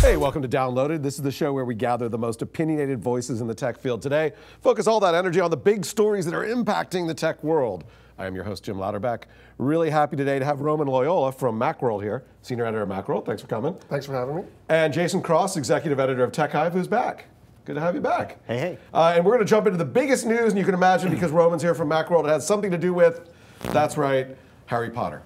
Hey, welcome to Downloaded. This is the show where we gather the most opinionated voices in the tech field today. Focus all that energy on the big stories that are impacting the tech world. I am your host, Jim Louderback. Really happy today to have Roman Loyola from Macworld here, senior editor of Macworld. Thanks for coming. Thanks for having me. And Jason Cross, executive editor of Tech Hive, who's back. Good to have you back. Hey, hey. And we're going to jump into the biggest news, and you can imagine because Roman's here from Macworld, it has something to do with, that's right, Harry Potter.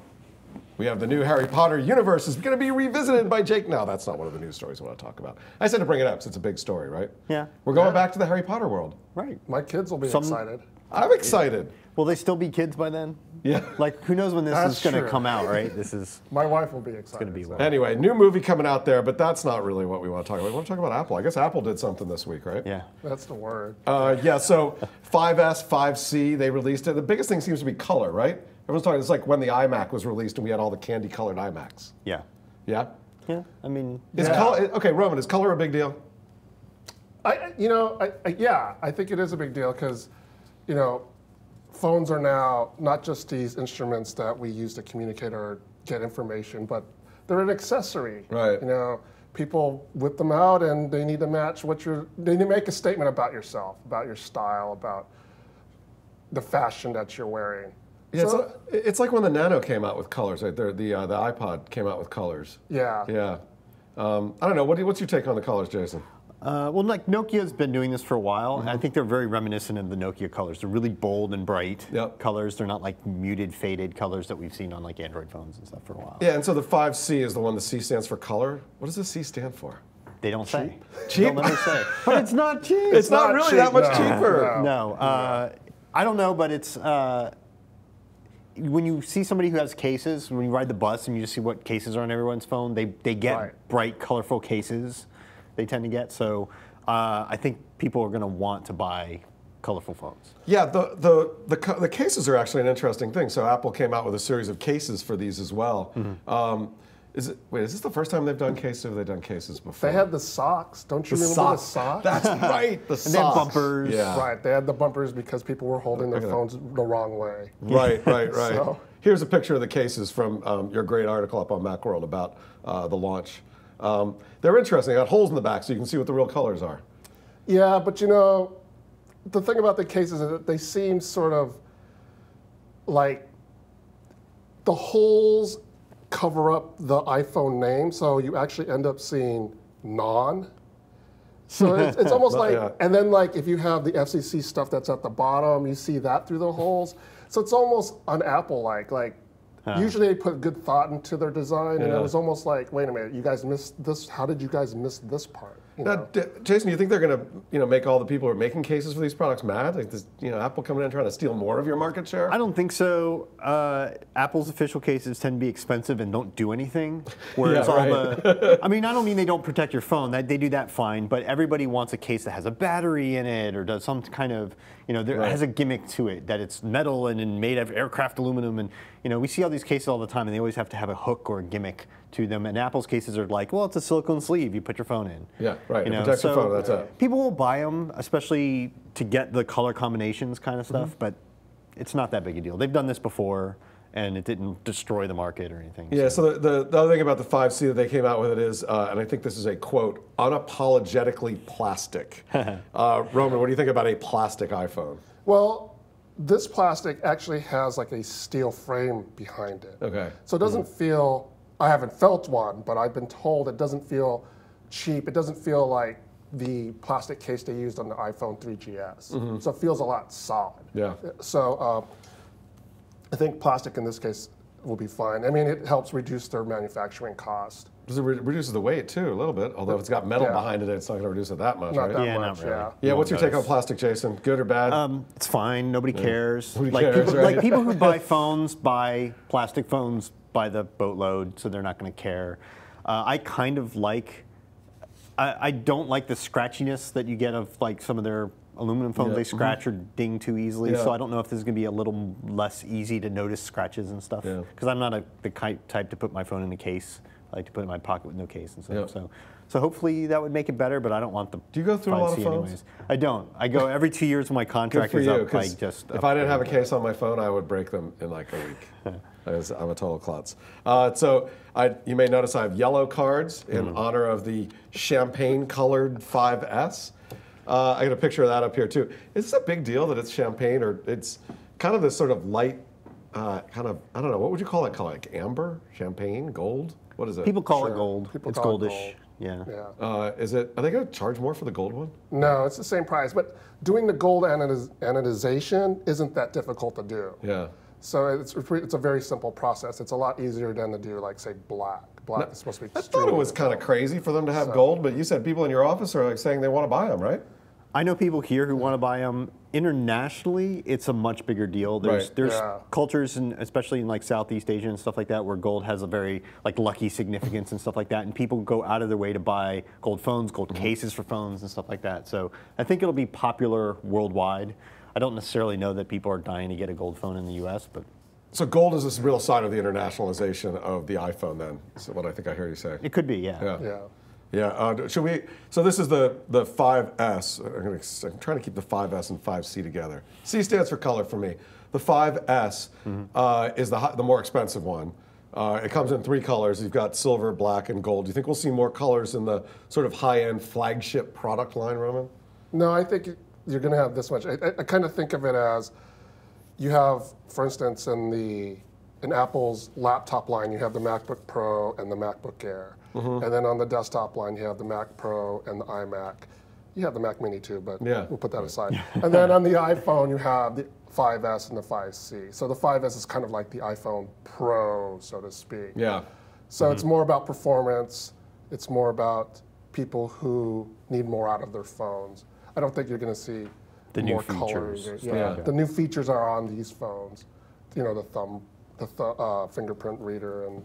We have the new Harry Potter universe is going to be revisited by Jake. No, that's not one of the news stories I want to talk about. I said to bring it up, so it's a big story, right? Yeah. We're going back to the Harry Potter world. Right. My kids will be excited. I'm excited. Will they still be kids by then? Yeah. Like, who knows when this is going to come out, right? This is... My wife will be excited. It's going to be Anyway, new movie coming out there, but that's not really what we want to talk about. We want to talk about Apple. I guess Apple did something this week, right? Yeah. That's the word. Yeah, so 5S, 5C, they released it. The biggest thing seems to be color, right? Everyone's talking, it's like when the iMac was released and we had all the candy-colored iMacs. Yeah. Yeah? Yeah, I mean... Okay, Roman, is color a big deal? Yeah, I think it is a big deal because, you know, phones are now not just these instruments that we use to communicate or get information, but they're an accessory. Right. You know, people whip them out and they need to match they need to make a statement about yourself, about your style, about the fashion that you're wearing. Yeah, So- it's like when the Nano came out with colors, right? The iPod came out with colors. Yeah. Yeah. I don't know. What's your take on the colors, Jason? Well, like Nokia's been doing this for a while, and I think they're very reminiscent of the Nokia colors. They're really bold and bright colors. They're not like muted, faded colors that we've seen on like Android phones and stuff for a while. Yeah, and so the 5C is the one. The C stands for color. What does the C stand for? They don't say. Cheap? They'll never say. But it's not cheap. It's not really cheap, that much no. cheaper. No, I don't know, but it's when you see somebody who has cases, when you ride the bus and you just see what cases are on everyone's phone, they get bright, colorful cases. They tend to get so. I think people are going to want to buy colorful phones. Yeah, the cases are actually an interesting thing. So Apple came out with a series of cases for these as well. Is this the first time they've done cases, or have they done cases before? They had the socks. Don't you remember the socks? That's right, the And socks. they had bumpers. Yeah. Right, they had the bumpers because people were holding their phones the wrong way. Right. So- Here's a picture of the cases from your great article up on Macworld about the launch. They're interesting. They got holes in the back so you can see what the real colors are. Yeah, but you know, the thing about the cases is that they seem sort of like the holes cover up the iPhone name, so you actually end up seeing non. So it's almost like, and then like if you have the FCC stuff that's at the bottom, you see that through the holes. So it's almost un-Apple-like. Usually they put good thought into their design, and it was almost like, wait a minute, you guys missed this. How did you guys miss this part? You know? Jason, do you think they're going to, make all the people who are making cases for these products mad? Like, this, Apple coming in and trying to steal more of your market share? I don't think so. Apple's official cases tend to be expensive and don't do anything. Whereas I don't mean they don't protect your phone. They do that fine. But everybody wants a case that has a battery in it or does some kind of, has a gimmick to it, that it's metal and made of aircraft aluminum. And, we see all these cases all the time, and they always have to have a hook or a gimmick to them. And Apple's cases are like, well, it's a silicone sleeve. You put your phone in. Yeah, right. It protects your phone. That's it. People will buy them, especially to get the color combinations kind of stuff, but it's not that big a deal. They've done this before, and it didn't destroy the market or anything. Yeah, so the other thing about the 5C that they came out with it is, and I think this is a quote, unapologetically plastic. Roman, what do you think about a plastic iPhone? Well, this plastic actually has like a steel frame behind it. Okay. So it doesn't feel, I haven't felt one, but I've been told it doesn't feel cheap. It doesn't feel like the plastic case they used on the iPhone 3GS. So it feels a lot solid. Yeah. So I think plastic in this case will be fine. I mean, it helps reduce their manufacturing cost. It reduces the weight too, a little bit. Although if it's got metal behind it, it's not going to reduce it that much, Not right? that much, not really. Yeah, what's your take on plastic, Jason? Good or bad? It's fine. Nobody cares. Nobody cares, right? Like people who buy phones buy plastic phones by the boatload, so they're not going to care. I kind of like. I don't like the scratchiness that you get of like some of their aluminum phones. They scratch or ding too easily. So I don't know if this is going to be a little less easy to notice scratches and stuff. Because I'm not the type to put my phone in a case. I like to put it in my pocket with no case and stuff. So hopefully that would make it better, but I don't want the. Do you go through a lot of 5C phones? anyways. I don't. I go every 2 years when my contract Good is for you, up. 'cause if I didn't have a case on my phone, I would break them in like a week. I'm a total klutz. You may notice I have yellow cards in honor of the champagne-colored 5S. I got a picture of that up here too. Is this a big deal that it's champagne, or it's kind of this sort of light, I don't know, what would you call it? Call it like amber, champagne, gold? What is it? People call it gold. People it's call it goldish. gold. Yeah. Yeah. Are they going to charge more for the gold one? No, it's the same price. But doing the gold anodization isn't that difficult to do. Yeah. So it's a very simple process. It's a lot easier than to do, like, say, black. Black is supposed to be I thought it was kind of crazy for them to have gold, but you said people in your office are like saying they want to buy them, right? I know people here who want to buy them. Internationally, it's a much bigger deal. There's cultures, especially in like Southeast Asia and stuff like that, where gold has a very like lucky significance and stuff like that, and people go out of their way to buy gold phones, gold cases for phones and stuff like that. So I think it'll be popular worldwide. I don't necessarily know that people are dying to get a gold phone in the U.S., but. So gold is this real sign of the internationalization of the iPhone then, is what I think I hear you say. It could be, yeah. Yeah. Should we? So this is the 5S. I'm trying to keep the 5S and 5C together. C stands for color for me. The 5S is the more expensive one. It comes in 3 colors. You've got silver, black, and gold. Do you think we'll see more colors in the sort of high-end flagship product line, Roman? No, I think you're going to have this much. I kind of think of it as you have, for instance, in Apple's laptop line, you have the MacBook Pro and the MacBook Air. And then on the desktop line, you have the Mac Pro and the iMac. You have the Mac Mini too, but we'll put that aside. And then on the iPhone, you have the 5S and the 5C. So the 5S is kind of like the iPhone Pro, so to speak. Yeah. So it's more about performance. It's more about people who need more out of their phones. I don't think you're going to see the more new colors. features. The new features are on these phones. You know, the fingerprint reader and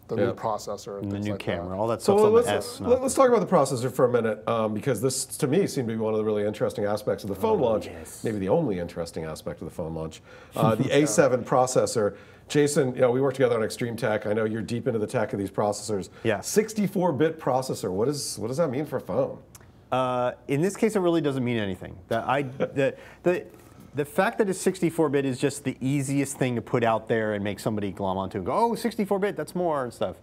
the new processor and the things new like camera, that. all that So stuff's on the S. let's talk about the processor for a minute, because this, to me, seemed to be one of the really interesting aspects of the phone launch, maybe the only interesting aspect of the phone launch. The A7 processor. Jason, we work together on Extreme Tech. I know you're deep into the tech of these processors. Yeah. 64-bit processor. What does that mean for a phone? In this case, it really doesn't mean anything. The fact that it's 64-bit is just the easiest thing to put out there and make somebody glom onto and go, oh, 64-bit, that's more and stuff.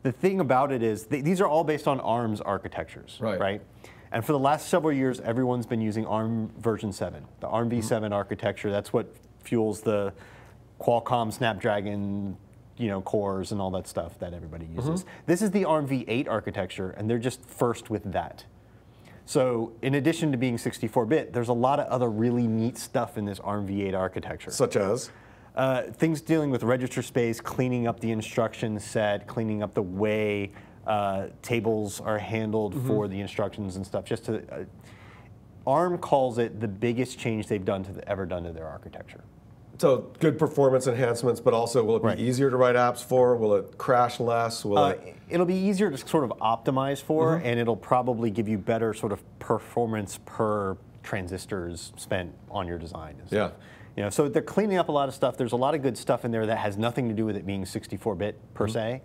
The thing about it is these are all based on ARM's architectures, right? And for the last several years, everyone's been using ARM version 7, the ARM v7 architecture. That's what fuels the Qualcomm Snapdragon cores and all that stuff that everybody uses. This is the ARM v8 architecture, and they're just first with that. So in addition to being 64-bit, there's a lot of other really neat stuff in this ARM v8 architecture. Such as? Things dealing with register space, cleaning up the instruction set, cleaning up the way tables are handled for the instructions and stuff. ARM calls it the biggest change they've ever done to their architecture. So good performance enhancements, but also will it be easier to write apps for? Will it crash less? It'll be easier to sort of optimize for, and it'll probably give you better sort of performance per transistors spent on your design and stuff. So they're cleaning up a lot of stuff. There's a lot of good stuff in there that has nothing to do with it being 64-bit per se.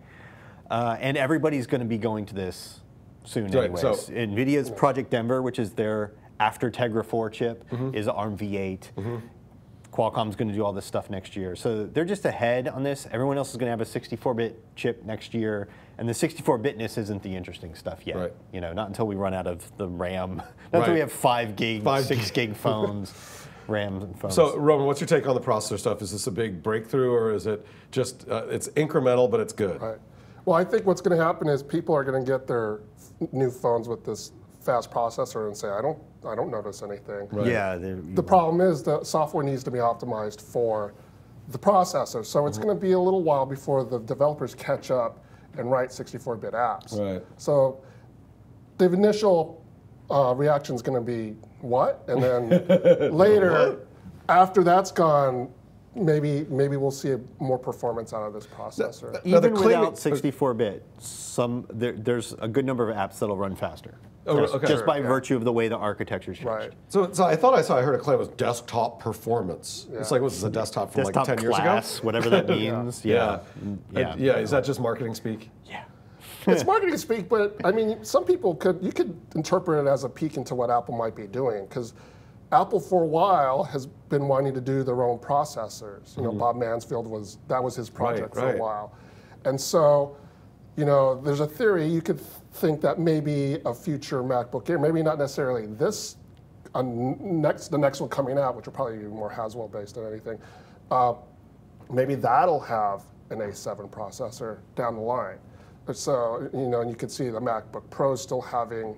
And everybody's going to be going to this soon anyways. So, NVIDIA's Project Denver, which is their after Tegra 4 chip, is ARM v8. Qualcomm's going to do all this stuff next year. So they're just ahead on this. Everyone else is going to have a 64-bit chip next year. And the 64-bitness isn't the interesting stuff yet. Not until we run out of the RAM. Not until we have 5 gig, 6 gig phones, RAM phones. So Roman, what's your take on the processor stuff? Is this a big breakthrough, or is it just, it's incremental, but it's good? Well, I think what's going to happen is people are going to get their new phones with this fast processor and say, I don't notice anything. The problem is the software needs to be optimized for the processor. So it's going to be a little while before the developers catch up and write 64-bit apps. So the initial reaction is going to be, what? And then later, after that's gone, maybe we'll see more performance out of this processor. Even without 64-bit, there's a good number of apps that'll run faster. Just by virtue of the way the architecture's changed. So I thought I heard a claim was desktop performance. It's like, was this a desktop from like 10 years ago? Whatever that means. Is that just marketing speak? It's marketing speak, but I mean, some people you could interpret it as a peek into what Apple might be doing, because Apple for a while has been wanting to do their own processors. You know, Bob Mansfield that was his project for a while. And so, you know, there's a theory you could think that maybe a future MacBook Air, maybe not necessarily this, the next one coming out, which will probably be more Haswell based than anything, maybe that'll have an A7 processor down the line. So, you know, and you can see the MacBook Pro still having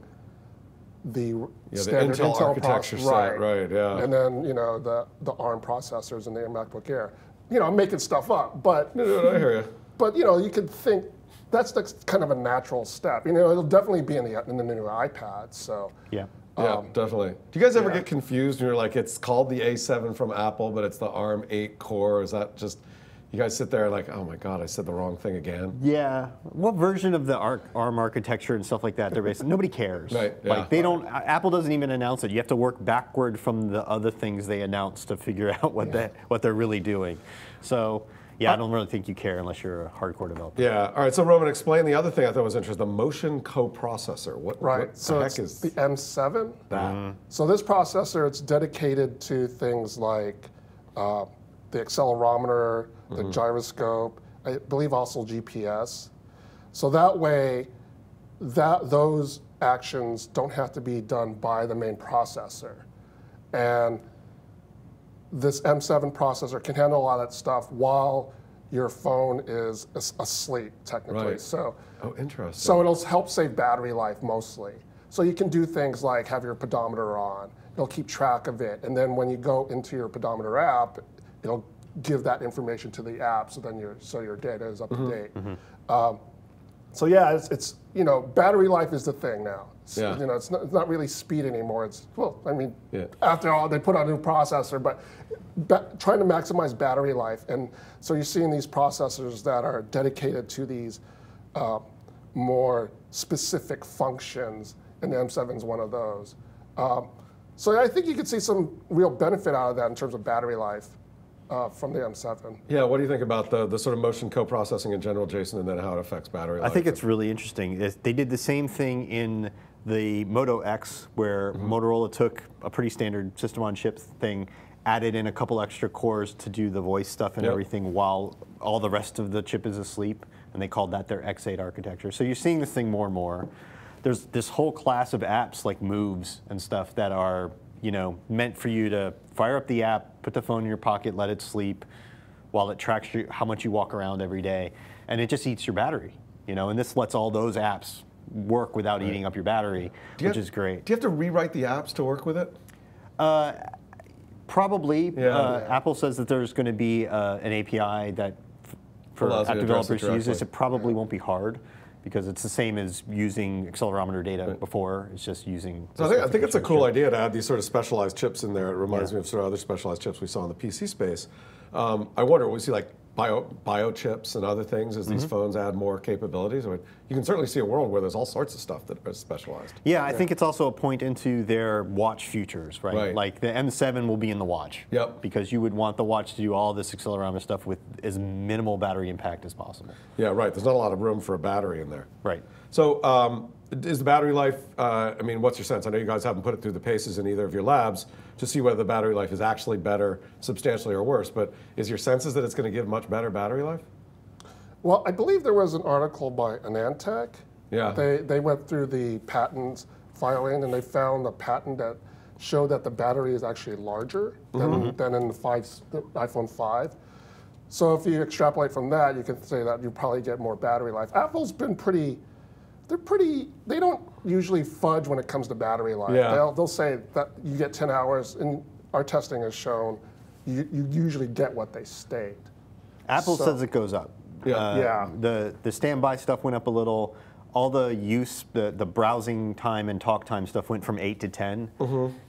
the standard Intel architecture set, right, yeah. And then, you know, the ARM processors in the MacBook Air. You know, I'm making stuff up, but No, I hear you. But, you know, you could think that's kind of a natural step. You know, it'll definitely be in the new iPad, so. Yeah. Yeah, definitely. Do you guys ever get confused when you're like, it's called the A7 from Apple, but it's the ARM 8 core? Is that just, you guys sit there like, oh my God, I said the wrong thing again? Yeah. What version of the ARM architecture and stuff like that they're based? Nobody cares. Right. Yeah. Like they don't. Apple doesn't even announce it. You have to work backward from the other things they announce to figure out what they're really doing. So. Yeah, I don't really think you care unless you're a hardcore developer. Yeah. All right. So Roman, explain the other thing I thought was interesting: the motion coprocessor. What so the heck is the M7? That. So this processor, it's dedicated to things like the accelerometer, the gyroscope, I believe also GPS. So that way, those actions don't have to be done by the main processor, and this M7 processor can handle a lot of that stuff while your phone is asleep, technically. Right. So, interesting. So it'll help save battery life mostly. So you can do things like have your pedometer on. It'll keep track of it, and then when you go into your pedometer app, it'll give that information to the app. So then your data is up to date. So yeah, it's you know, battery life is the thing now. Yeah. You know, it's not really speed anymore. It's, well, I mean, after all, they put out a new processor, but trying to maximize battery life. And so you're seeing these processors that are dedicated to these more specific functions, and the M7 is one of those. So I think you could see some real benefit out of that in terms of battery life from the M7. Yeah, what do you think about the sort of motion co-processing in general, Jason, and then how it affects battery life? I think it's really interesting. They did the same thing in the Moto X, where Motorola took a pretty standard system on chip thing, added in a couple extra cores to do the voice stuff and everything while all the rest of the chip is asleep, and they called that their X8 architecture. So you're seeing this thing more and more. There's this whole class of apps like Moves and stuff that are, you know, meant for you to fire up the app, put the phone in your pocket, let it sleep, while it tracks how much you walk around every day, and it just eats your battery, you know. And this lets all those apps work without eating up your battery, which is great. Do you have to rewrite the apps to work with it? Probably. Apple says that there's going to be an API that for app developers to use this. It probably won't be hard, because it's the same as using accelerometer data before. It's just using. So I think it's a cool idea to add these sort of specialized chips in there. It reminds me of sort of other specialized chips we saw in the PC space. I wonder, we see like bio chips and other things as these phones add more capabilities. I mean, you can certainly see a world where there's all sorts of stuff that is specialized. Yeah, I think it's also a point into their watch futures, right? Like the M7 will be in the watch. Yep. Because you would want the watch to do all this accelerometer stuff with as minimal battery impact as possible. Yeah, right. There's not a lot of room for a battery in there. Right. So is the battery life, I mean, what's your sense? I know you guys haven't put it through the paces in either of your labs to see whether the battery life is actually better, substantially, or worse, but is your sense that it's going to give much better battery life? Well, I believe there was an article by Anantech. Yeah. They went through the patents filing, and they found a patent that showed that the battery is actually larger than in the iPhone 5. So if you extrapolate from that, you can say that you probably get more battery life. Apple's been they don't usually fudge when it comes to battery life. Yeah. They'll say that you get 10 hours, and our testing has shown you usually get what they state. Apple says it goes up. The standby stuff went up a little. All the use, the browsing time and talk time stuff went from 8 to 10.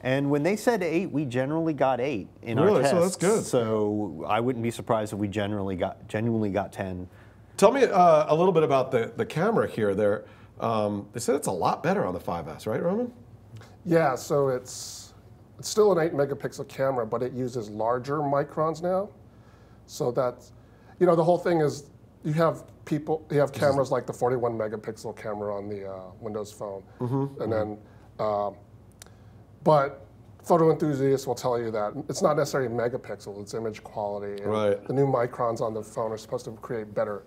And when they said 8, we generally got 8 in our tests. So that's good. So I wouldn't be surprised if we genuinely got 10. Tell me a little bit about the camera here. They said it's a lot better on the 5S, right, Roman? Yeah, so it's still an 8 megapixel camera, but it uses larger microns now. So that's, you know, the whole thing is you have cameras like the 41 megapixel camera on the Windows Phone, and then, but photo enthusiasts will tell you that it's not necessarily megapixels, it's image quality. And Right. the new microns on the phone are supposed to create better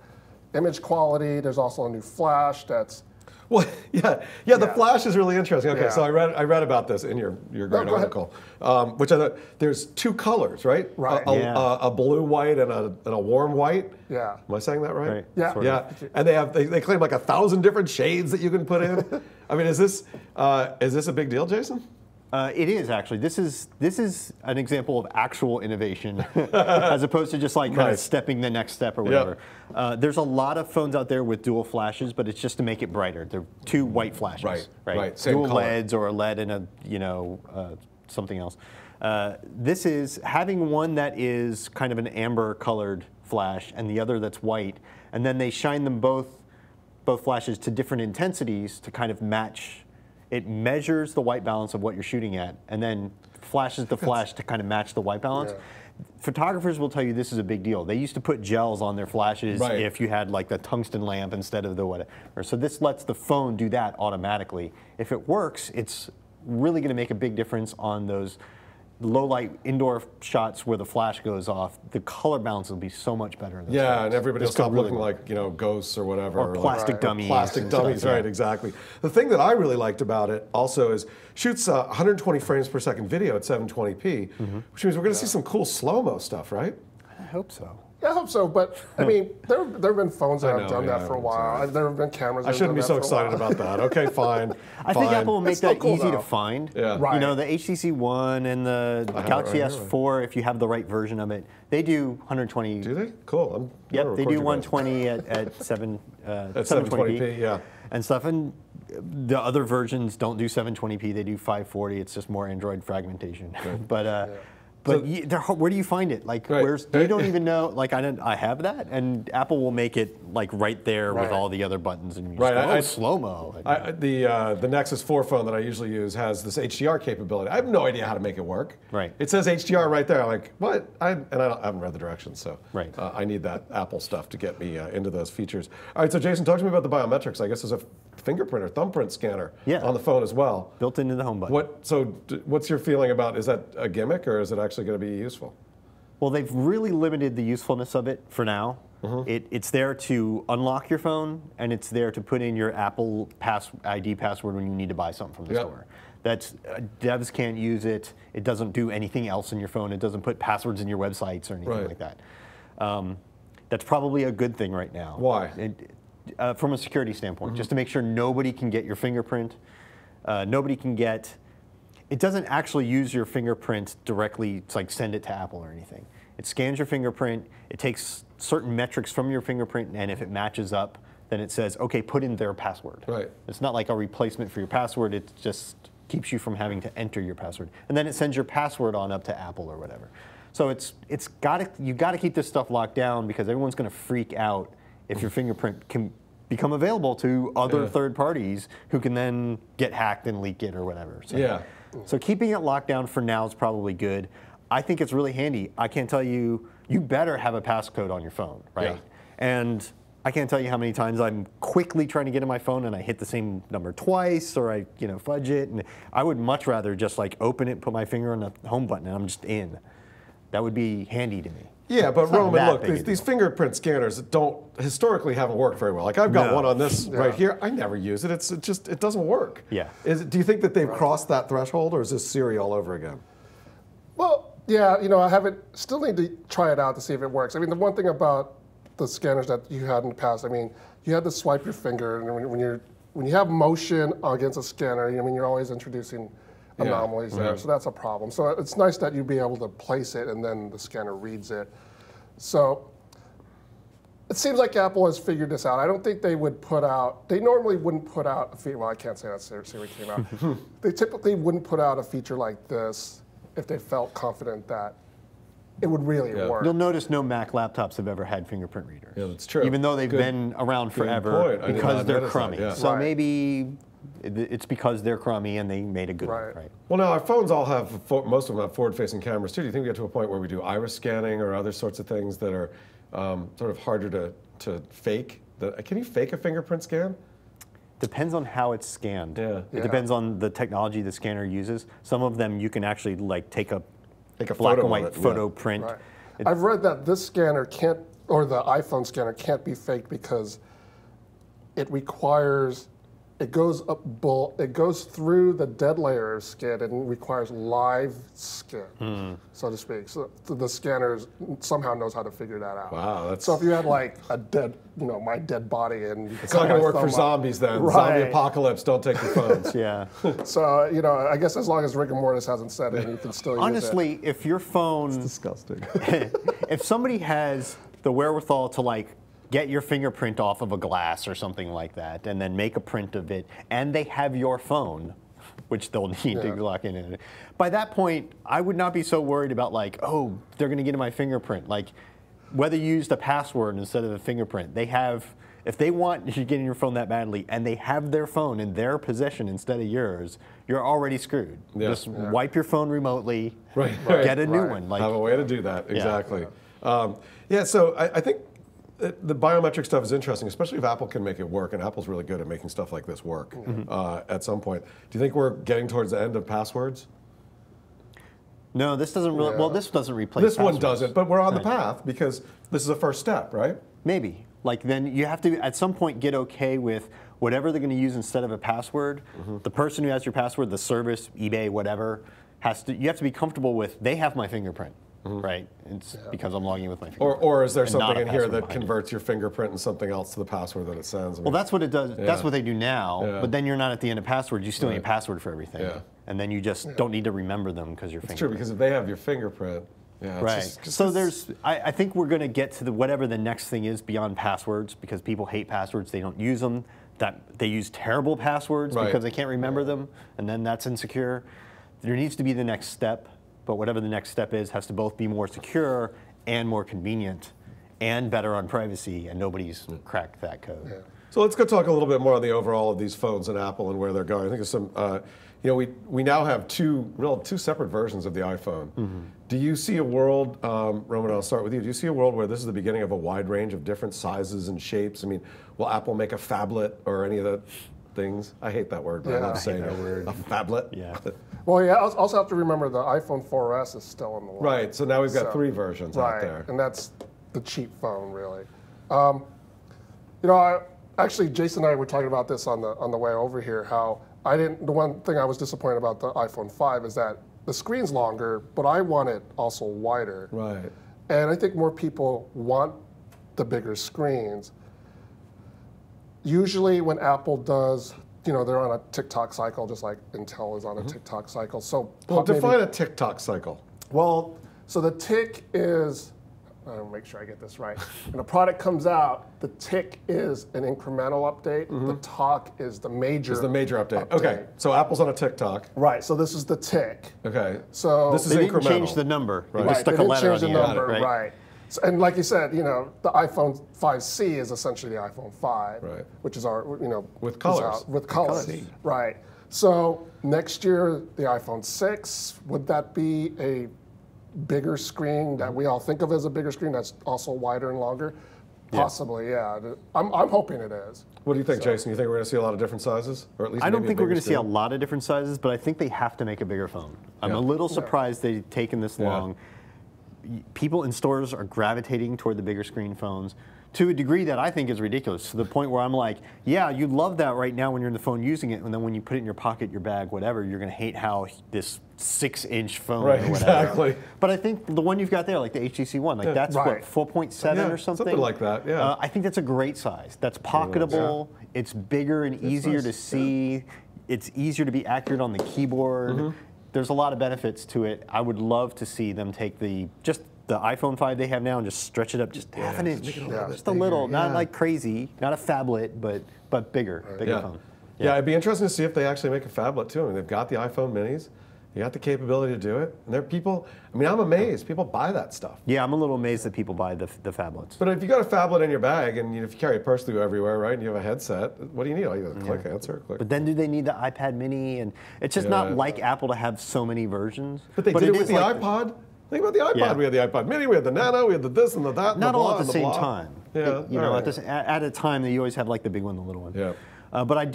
image quality. There's also a new flash that's Well, yeah, the flash is really interesting. Okay, Yeah. so I read about this in your great go ahead. article, which I thought there's two colors, right? Right. A blue white and a warm white. Yeah. Am I saying that right? Right. Yeah. Sort Yeah, and they claim like 1,000 different shades that you can put in. I mean, is this a big deal, Jason? It is actually. This is an example of actual innovation, as opposed to just like kind of Nice. stepping the next step or whatever. There's a lot of phones out there with dual flashes, but it's just to make it brighter. They're two white flashes, Right. Same Dual color. LEDs or a LED and something else. This is having one that is kind of an amber colored flash and the other that's white, and then they shine them both flashes to different intensities to kind of match. It measures the white balance of what you're shooting at, and then flashes the flash to kind of match the white balance. Yeah. Photographers will tell you this is a big deal. They used to put gels on their flashes Right. if you had like the tungsten lamp instead of the whatever. So this lets the phone do that automatically. If it works, it's really going to make a big difference on those low light indoor shots where the flash goes off. The color balance will be so much better. In those Yeah, phones. and everybody will This could stop really looking work. like ghosts or whatever, Or plastic Right. dummies. Plastic and stuff, dummies, yeah. right? Exactly. The thing that I really liked about it also is shoots 120 frames per second video at 720p, which means we're going to see some cool slow-mo stuff, right? I hope so. Yeah, I hope so, but I mean, there have been phones that I have know, done yeah, that for a it's while. all right. There have been cameras that I have shouldn't done be so that for a excited while. about that. Okay, fine. I think fine. Apple will make It's still that cool, easy though. to find. Yeah. Right. You know, the HTC One and the have it Galaxy right here. S4, if you have the right version of it, they do 120. Do they? Cool. I'm Yep, gonna they record do you guys. 120 at 720p, yeah. and stuff. And the other versions don't do 720p; they do 540. It's just more Android fragmentation. But where do you find it? Like, Right. you don't even know. Like, I have that, and Apple will make it like right there with Right. all the other buttons, and you just Right, go, slow mo. The Nexus 4 phone that I usually use has this HDR capability. I have no idea how to make it work. Right. It says HDR right there. I'm like, what? I haven't read the directions, so Right. I need that Apple stuff to get me into those features. All right, so Jason, talk to me about the biometrics. I guess there's a fingerprint or thumbprint scanner Yeah. on the phone as well. Built into the home button. What's your feeling about? Is that a gimmick or is it actually going to be useful? Well, they've really limited the usefulness of it for now. It's there to unlock your phone, and it's there to put in your Apple ID password when you need to buy something from the Yep. store. That's devs can't use it. It doesn't do anything else in your phone. It doesn't put passwords in your websites or anything Right. like that. That's probably a good thing right now. Why? From a security standpoint, just to make sure nobody can get your fingerprint. Nobody can get. It doesn't actually use your fingerprint directly. It's like send it to Apple or anything. It scans your fingerprint. It takes certain metrics from your fingerprint, and if it matches up, then it says, okay, put in their password. Right. It's not like a replacement for your password. It just keeps you from having to enter your password, and then it sends your password on up to Apple or whatever. So you got to keep this stuff locked down because everyone's going to freak out if your fingerprint can become available to other third parties who can then get hacked and leak it or whatever. So, Yeah. So keeping it locked down for now is probably good. I think it's really handy. I can't tell you, you better have a passcode on your phone, right? Yeah. And I can't tell you how many times I'm quickly trying to get in my phone and I hit the same number twice or I fudge it. And I would much rather just like open it, put my finger on the home button and I'm just in. That would be handy to me. Yeah, but It's not Roman, that look, big a these deal. fingerprint scanners historically haven't worked very well. Like I've got No. one on this right Yeah. here. I never use it. It doesn't work. Yeah. Do you think that they've crossed that threshold, or is this Siri all over again? Well, yeah, I still need to try it out to see if it works. I mean, the one thing about the scanners that you had in the past, I mean, you had to swipe your finger, and when you have motion against a scanner, you're always introducing anomalies there, so that's a problem. So it's nice that you'd be able to place it and then the scanner reads it. So it seems like Apple has figured this out. I don't think they normally wouldn't put out a feature, well, I can't say that Siri came out. They typically wouldn't put out a feature like this if they felt confident that it would really work. You'll notice no Mac laptops have ever had fingerprint readers. Yeah, that's true. Even though they've Good- been around good forever point. I did because not they're notice that, crummy. yeah. So Right. maybe it's because they're crummy and they made a good Right. one, right? Well, now our phones all have, most of them have forward-facing cameras too. Do you think we get to a point where we do iris scanning or other sorts of things that are sort of harder to fake? Can you fake a fingerprint scan? Depends on how it's scanned. Yeah. It depends on the technology the scanner uses. Some of them you can actually like take a black photo and white of it, photo print. Right. I've read that this scanner can't, or the iPhone scanner can't be faked because it requires, it goes through the dead layer of skin and requires live skin, so to speak. So the scanner somehow knows how to figure that out. Wow, that's... So if you had like a dead, my dead body and... It's not going to work for zombies then. Right. Zombie apocalypse, don't take your phones. Yeah. So, I guess as long as rigor mortis hasn't set in, you can still use it. Honestly, if your phone... It's disgusting. If somebody has the wherewithal to like get your fingerprint off of a glass or something like that, and then make a print of it, and they have your phone, which they'll need to lock in it. By that point, I would not be so worried about like, oh, they're going to get in my fingerprint. Like, whether you used a password instead of a fingerprint, they have, if they want you to get in your phone that badly, and they have their phone in their possession instead of yours, you're already screwed. Just wipe your phone remotely, get a new one. Like, have a way to do that, exactly. So I think the biometric stuff is interesting, especially if Apple can make it work, and Apple's really good at making stuff like this work at some point. Do you think we're getting towards the end of passwords? No, this doesn't really, well, this doesn't replace This passwords. one doesn't, but we're on the path because this is a first step, right? Maybe. Like then you have to, at some point, get okay with whatever they're going to use instead of a password. The person who has your password, the service, eBay, whatever, you have to be comfortable with, they have my fingerprint. Right, it's because I'm logging in with my fingerprint. Or is there something in here that converts your fingerprint and something else to the password that it sends? I mean, well, that's what it does. That's what they do now. But then you're not at the end of passwords. You still need a password for everything. And then you just don't need to remember them because your fingerprint. It's true, because if they have your fingerprint, So I think we're going to get to whatever the next thing is beyond passwords, because people hate passwords. They don't use them. They use terrible passwords because they can't remember them, and then that's insecure. There needs to be the next step. But whatever the next step is has to both be more secure and more convenient and better on privacy, and nobody's cracked that code. So let's go talk a little bit more on the overall of these phones and Apple and where they're going. I think there's some, we now have two separate versions of the iPhone. Do you see a world, Roman, I'll start with you. Do you see a world where this is the beginning of a wide range of different sizes and shapes? I mean, will Apple make a phablet or any of the things? I hate that word, but I love saying that word. A phablet? Yeah. Well, I also have to remember the iPhone 4S is still on the line. Right, so now we've got 3 versions out there. And that's the cheap phone, really. Actually, Jason and I were talking about this on the way over here, how the one thing I was disappointed about the iPhone 5 is that the screen's longer, but I want it also wider. Right. And I think more people want the bigger screens. Usually when Apple does, they're on a TikTok cycle, just like Intel is on a TikTok cycle. So define a TikTok cycle. Well, so the tick is, I'll make sure I get this right. When a product comes out, the tick is an incremental update. The talk is the major update. Okay, so Apple's on a TikTok. Right, so this is the tick. Okay, so this is they incremental. didn't change the number. Right. They just stuck a letter on the end, right? So, and like you said, the iPhone 5C is essentially the iPhone 5, which is our, with colors. With colors, right? So next year, the iPhone 6, would that be a bigger screen that we all think of as a bigger screen that's also wider and longer? Possibly, yeah. I'm hoping it is. What do you think, Jason? You think we're going to see a lot of different sizes, or at least I don't think we're going to see a screen? lot of different sizes, but I think they have to make a bigger phone. I'm a little surprised they've taken this long. People in stores are gravitating toward the bigger screen phones to a degree that I think is ridiculous, to the point where I'm like, yeah, you love that right now when you're in the phone using it, and then when you put it in your pocket, your bag, whatever, you're going to hate how this 6-inch phone or whatever. Exactly. But I think the one you've got there, like the HTC One, like that's what, 4.7 or something? Something like that, yeah. I think that's a great size. That's pocketable, it's bigger and easier to see, it's easier to be accurate on the keyboard. There's a lot of benefits to it. I would love to see them take just the iPhone 5 they have now and just stretch it up just half an inch. Just a little, not like crazy, not a phablet, but bigger phone. Yeah, it'd be interesting to see if they actually make a phablet too. I mean, they've got the iPhone minis. You got the capability to do it. And there are people, I'm amazed. People buy that stuff. Yeah, I'm a little amazed that people buy the phablets. But if you got a phablet in your bag and if you carry a purse through everywhere, right, and you have a headset, what do you need? All you do is click, answer, click. But then do they need the iPad mini? And it's just not like Apple to have so many versions. But they did it with the iPod. Think about the iPod. We had the iPod mini, we had the Nano, we had the this and the that and not the blah all at the and same blah. time. Yeah, You know, right. at a time, you always have like the big one, the little one. Yeah. But I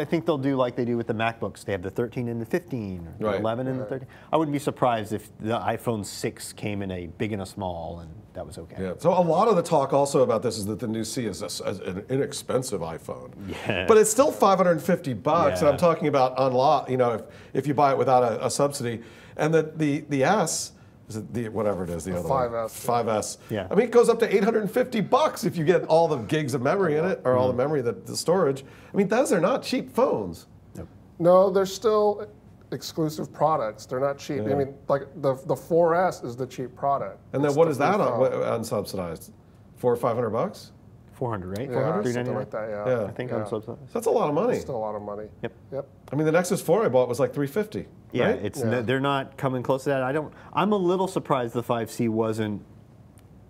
think they'll do like they do with the MacBooks. They have the 13 and the 15, or the Right. 11 and the 13. I wouldn't be surprised if the iPhone 6 came in a big and a small, and that was okay. Yeah. So a lot of the talk also about this is that the new C is an inexpensive iPhone. Yeah. But it's still $550, and Yeah. I'm talking about unlock. You know, if you buy it without a subsidy, and the S. Is it the whatever it is, the other 5S. one? 5S. Yeah. I mean, it goes up to $850 if you get all the gigs of memory in it, or all the memory, the storage. I mean, those are not cheap phones. No, they're still exclusive products. They're not cheap. Yeah. I mean, like the 4S is the cheap product. And then It's what the is that free phone. unsubsidized? $400 or $500? 400, right? Yeah, 400, something like that. Yeah. Yeah. I think Yeah. unsubsidized. That's a lot of money. It's still a lot of money. Yep. Yep. I mean, the Nexus 4 I bought was like $350. Yeah, right? Yeah. they're not coming close to that. I'm a little surprised the 5C wasn't,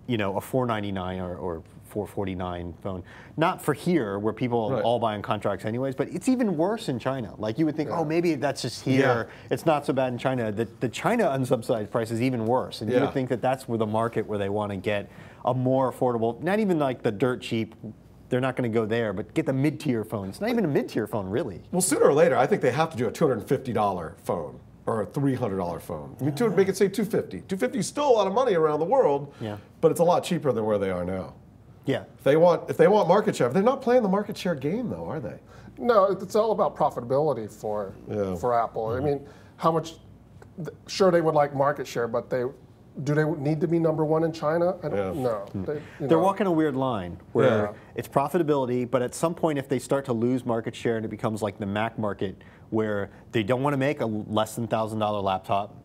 you know, a $499 or $449 phone. Not for here, where people Right. all buy on contracts anyways, but it's even worse in China. Like you would think, Yeah. oh, maybe that's just here. Yeah. It's not so bad in China. The China unsubsidized price is even worse. And you Yeah. would think that that's where the market where they want to get a more affordable, not even like the dirt cheap, they're not going to go there, but get the mid-tier phone. It's not even a mid-tier phone, really. Well, sooner or later, I think they have to do a $250 phone or a $300 phone. I mean, make it say $250. $250 is still a lot of money around the world, Yeah. but it's a lot cheaper than where they are now. Yeah. If they want market share, they're not playing the market share game, though, are they? No, it's all about profitability for Apple. I mean, how much? Sure, they would like market share, but do they need to be number one in China? I don't know. They're walking a weird line where Yeah. it's profitability, but at some point, if they start to lose market share and it becomes like the Mac market, where they don't want to make a less than $1,000 laptop,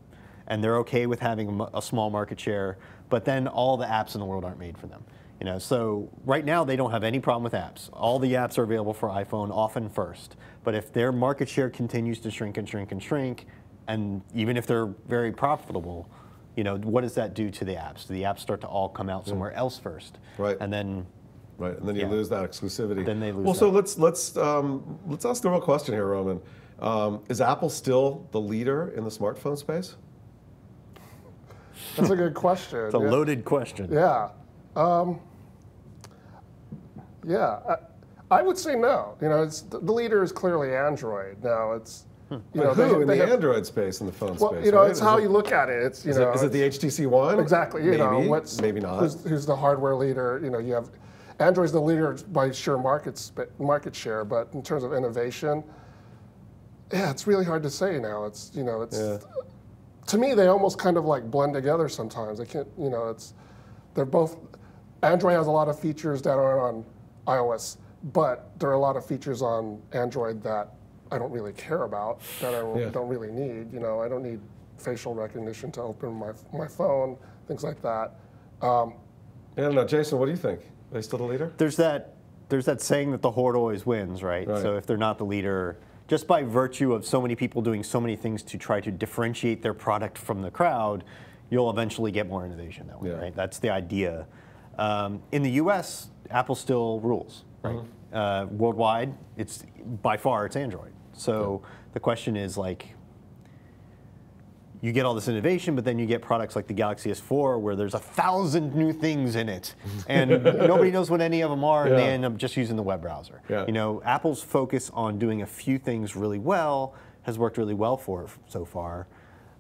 and they're okay with having a small market share, but then all the apps in the world aren't made for them. You know, so right now they don't have any problem with apps. All the apps are available for iPhone, often first. But if their market share continues to shrink and shrink and shrink, and even if they're very profitable, you know, what does that do to the apps? Do the apps start to all come out somewhere else first? Right. And then, Right, and then you Yeah. lose that exclusivity. Then they lose Well, so that. let's ask the real question here, Roman. Is Apple still the leader in the smartphone space? That's a good question. it's a loaded question. Yeah. I would say no. You know, the leader is clearly Android. Now it's you know Who in they the have, Android space, in the phone well, space? you know, right? it's how you look at it. It's Is it the HTC One? exactly. You maybe, know, maybe not. Who's the hardware leader? You know, you have Android's the leader by sheer market share, but in terms of innovation, yeah, it's really hard to say now. It's to me they almost kind of like blend together sometimes. They can't. You know, they're both. Android has a lot of features that aren't on iOS, but there are a lot of features on Android that I don't really care about, that I don't really need. You know, I don't need facial recognition to open my phone, things like that. I don't know, Jason. What do you think? Are they still the leader? There's that saying that the horde always wins, right? Right. So if they're not the leader, just by virtue of so many people doing so many things to try to differentiate their product from the crowd, you'll eventually get more innovation that way, Yeah. right? That's the idea. In the U.S., Apple still rules, right? Worldwide, by far it's Android. So the question is like, you get all this innovation, but then you get products like the Galaxy S4 where there's 1,000 new things in it, and nobody knows what any of them are, and they end up just using the web browser. Yeah. You know, Apple's focus on doing a few things really well has worked really well for it so far.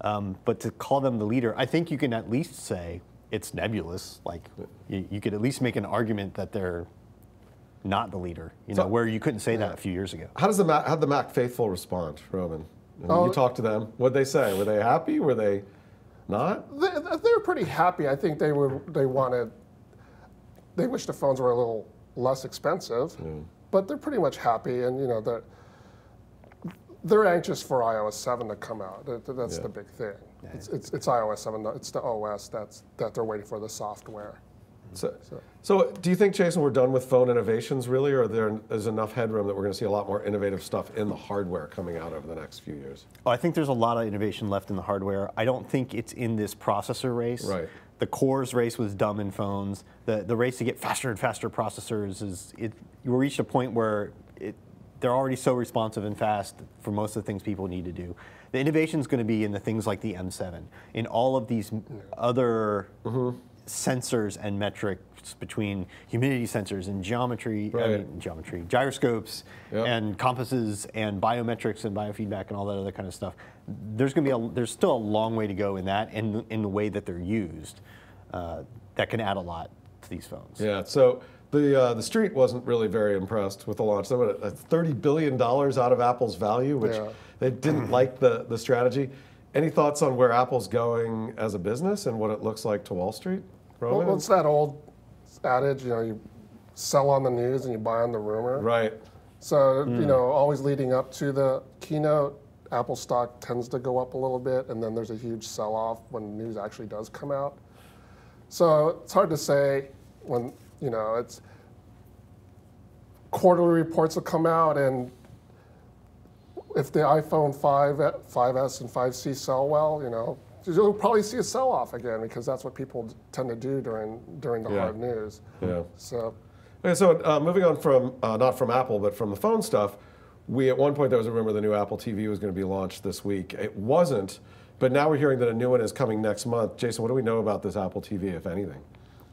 But to call them the leader, I think you can at least say it's nebulous. Like you could at least make an argument that they're not the leader. You know, where you couldn't say that a few years ago. How'd the Mac faithful respond, Roman? I mean, you talked to them. What'd they say? Were they happy? Were they not? They were pretty happy. I think they wish the phones were a little less expensive, but they're pretty much happy. And you know, they're anxious for iOS 7 to come out. That's the big thing. It's iOS 7. It's the OS that they're waiting for the software. So do you think, Jason, we're done with phone innovations, really, or there's enough headroom that we're going to see a lot more innovative stuff in the hardware coming out over the next few years? Oh, I think there's a lot of innovation left in the hardware. I don't think it's in this processor race. Right. The cores race was dumb in phones. The race to get faster and faster processors you reached a point where they're already so responsive and fast for most of the things people need to do. The innovation is going to be in the things like the M7, in all of these other sensors and metrics between humidity sensors and gyroscopes and compasses and biometrics and biofeedback and all that other kind of stuff. There's still a long way to go in that, and in the way that they're used, that can add a lot to these phones. Yeah. So the street wasn't really very impressed with the launch. So what, $30 billion out of Apple's value, which they didn't like the strategy. Any thoughts on where Apple's going as a business and what it looks like to Wall Street? Roman? Well, it's that old adage, you sell on the news and you buy on the rumor. Right. So, always leading up to the keynote, Apple stock tends to go up a little bit, and then there's a huge sell-off when news actually does come out. So it's hard to say when, it's quarterly reports will come out, and if the iPhone 5S and 5C sell well, you'll probably see a sell-off again, because that's what people tend to do during the hard news. Yeah. So, okay, so moving on from not from Apple, but from the phone stuff, at one point there was a rumor the new Apple TV was going to be launched this week. It wasn't, but now we're hearing that a new one is coming next month. Jason, what do we know about this Apple TV, if anything?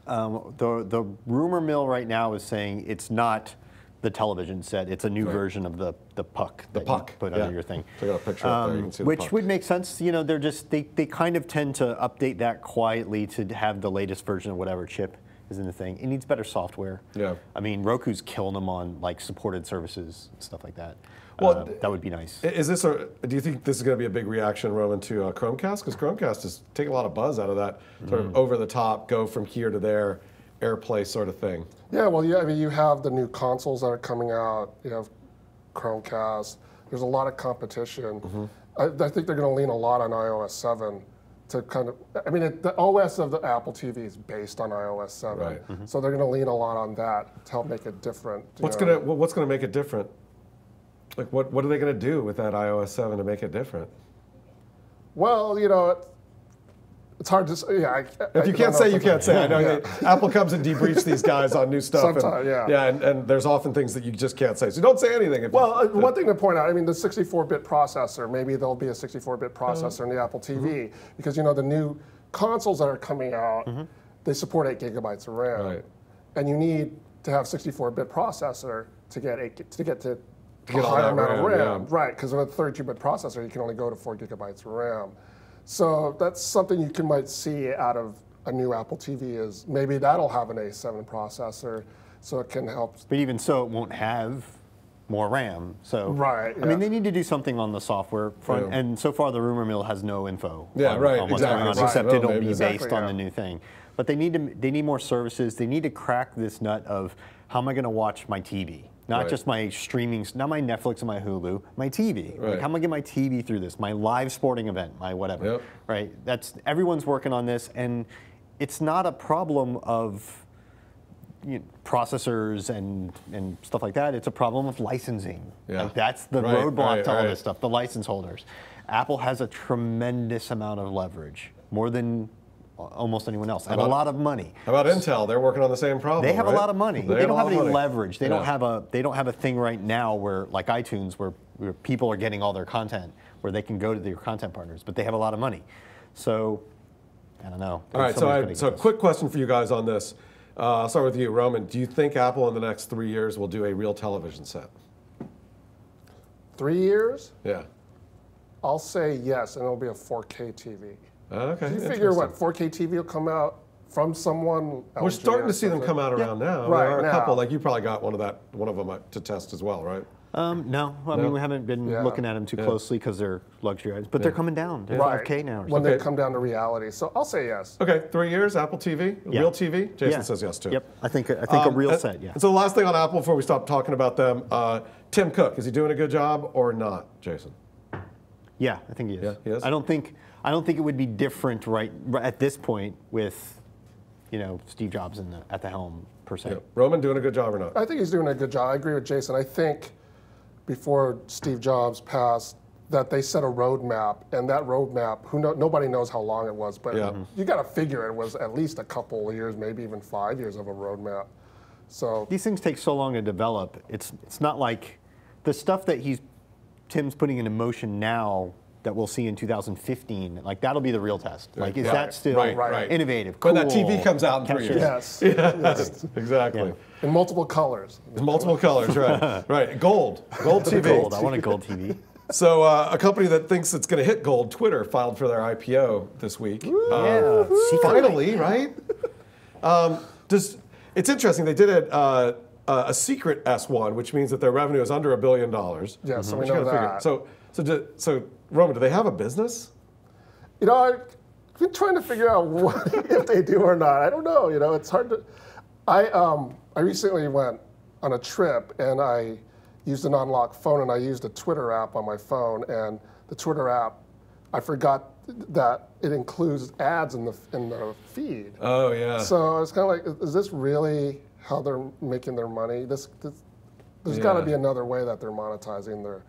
The rumor mill right now is saying it's not the television set. It's a new version of the puck. The puck. Put under your thing. So I got a picture up there. You can see the which puck. would make sense. They kind of tend to update that quietly to have the latest version of whatever chip is in the thing. It needs better software. Yeah. I mean, Roku's killing them on supported services and stuff like that. Well, that would be nice. Do you think this is going to be a big reaction, Roman, to Chromecast? Because Chromecast is taking a lot of buzz out of that sort of over the top, go from here to there, AirPlay sort of thing. Yeah, well, I mean, you have the new consoles that are coming out. You have Chromecast. There's a lot of competition. I think they're going to lean a lot on iOS 7 to kind of. I mean, the OS of the Apple TV is based on iOS 7, Right. So they're going to lean a lot on that to help make it different. What's gonna make it different? Like, what are they going to do with that iOS 7 to make it different? Well, it's hard to say. Yeah, if you can't say, you can't say. I know Apple comes and debriefs these guys on new stuff. Sometimes, and there's often things that you just can't say. So don't say anything. One thing to point out, I mean, the 64-bit processor, maybe there'll be a 64-bit processor in the Apple TV, because, the new consoles that are coming out, they support 8 gigabytes of RAM. Right. And you need to have 64-bit processor to get a all higher that amount of RAM. RAM. Right, because with a 32-bit processor, you can only go to 4 gigabytes of RAM. So that's something you might see out of a new Apple TV, is maybe that'll have an A7 processor, so it can help. But even so, it won't have more RAM. So right, I mean, they need to do something on the software front, and so far the rumor mill has no info. Yeah, on exactly. what's going on, except Well, it'll be maybe. based on the new thing. But they need more services. They need to crack this nut of how am I going to watch my TV? Not just my streaming, not my Netflix and my Hulu, my TV. Right. Like, how am I going to get my TV through this? My live sporting event, my whatever. Right? Everyone's working on this, and it's not a problem of processors and stuff like that. It's a problem of licensing. Yeah. Like, that's the roadblock to all this stuff, the license holders. Apple has a tremendous amount of leverage, more than almost anyone else, and a lot of money. How about Intel? They're working on the same problem. They have a lot of money. They don't have any leverage. They don't have a thing right now where, like iTunes, where people are getting all their content, where they can go to their content partners, but they have a lot of money. So I don't know. All right, so a quick question for you guys on this. I'll start with you, Roman. Do you think Apple in the next 3 years will do a real television set? 3 years? Yeah. I'll say yes, and it'll be a 4K TV. Okay. Do you figure what 4K TV will come out from someone? We're starting to see them come out around now. Right, there are a now. couple. Like you probably got one of them to test as well, right? No, I mean we haven't been looking at them too closely because they're luxury items, but they're coming down. They're 5K now. Or when they come down to reality, so I'll say yes. Okay, 3 years, Apple TV, real TV. Jason says yes too. Yep, I think a real set. Yeah. So the last thing on Apple before we stop talking about them, Tim Cook, is he doing a good job or not, Jason? Yeah, I think he is. Yeah, he is? I don't think it would be different right at this point with, Steve Jobs at the helm per se. Yeah. Roman doing a good job or not? I think he's doing a good job. I agree with Jason. I think before Steve Jobs passed, that they set a roadmap, and that roadmap, nobody knows how long it was, but you got to figure it was at least a couple of years, maybe even 5 years of a roadmap. So these things take so long to develop. It's not like the stuff that Tim's putting into motion now that we'll see in 2015, like that'll be the real test. Like, is Right. that still Right. innovative? Cool. When that TV comes out in 3 years. Yes. Yes, exactly. Yeah. In multiple colors. In multiple colors, right. Right. Gold TV. Gold. I want a gold TV. So a company that thinks it's going to hit gold, Twitter, filed for their IPO this week. Yeah. Finally, right? It's interesting. They did a secret S1, which means that their revenue is under $1 billion. Yeah, so we Which you know gotta figure. that. So Roman, do they have a business? You know, I've been trying to figure out if they do or not. I don't know. You know, it's hard to. I recently went on a trip and I used an unlocked phone and I used a Twitter app on my phone, and the Twitter app, I forgot that it includes ads in the feed. Oh yeah. So it's kind of like, is this really how they're making their money? There's got to be another way that they're monetizing their.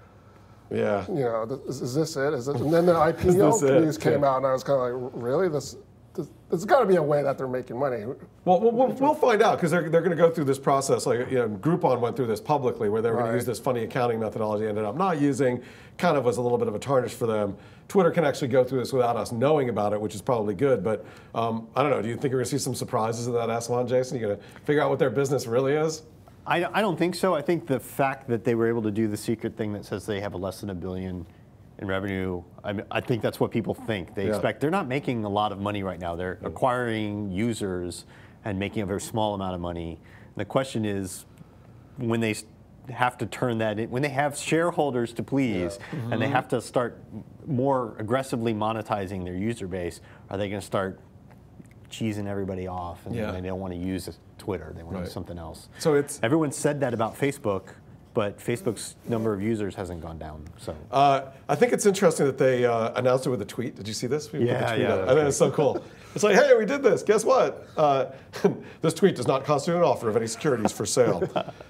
Yeah. You know, is this it? Is it? And then the IPO news came out, and I was kind of like, really? There's got to be a way that they're making money. Well, we'll find out, because they're going to go through this process. Like, you know, Groupon went through this publicly, where they were going to use this funny accounting methodology, ended up not using. Kind of was a little bit of a tarnish for them. Twitter can actually go through this without us knowing about it, which is probably good. But I don't know. Do you think we're going to see some surprises in that S1, Jason? You going to figure out what their business really is? I don't think so. I think the fact that they were able to do the secret thing that says they have less than $1 billion in revenue, I think that's what people think. They expect. They're not making a lot of money right now. They're acquiring users and making a very small amount of money. And the question is, when they have to turn that in, when they have shareholders to please, and they have to start more aggressively monetizing their user base, are they going to start cheesing everybody off, and they don't want to use Twitter, they want to use something else? So everyone said that about Facebook, but Facebook's number of users hasn't gone down. So I think it's interesting that they announced it with a tweet. Did you see this? Yeah. I think it's so cool. It's like, hey, we did this. Guess what? This tweet does not constitute an offer of any securities for sale.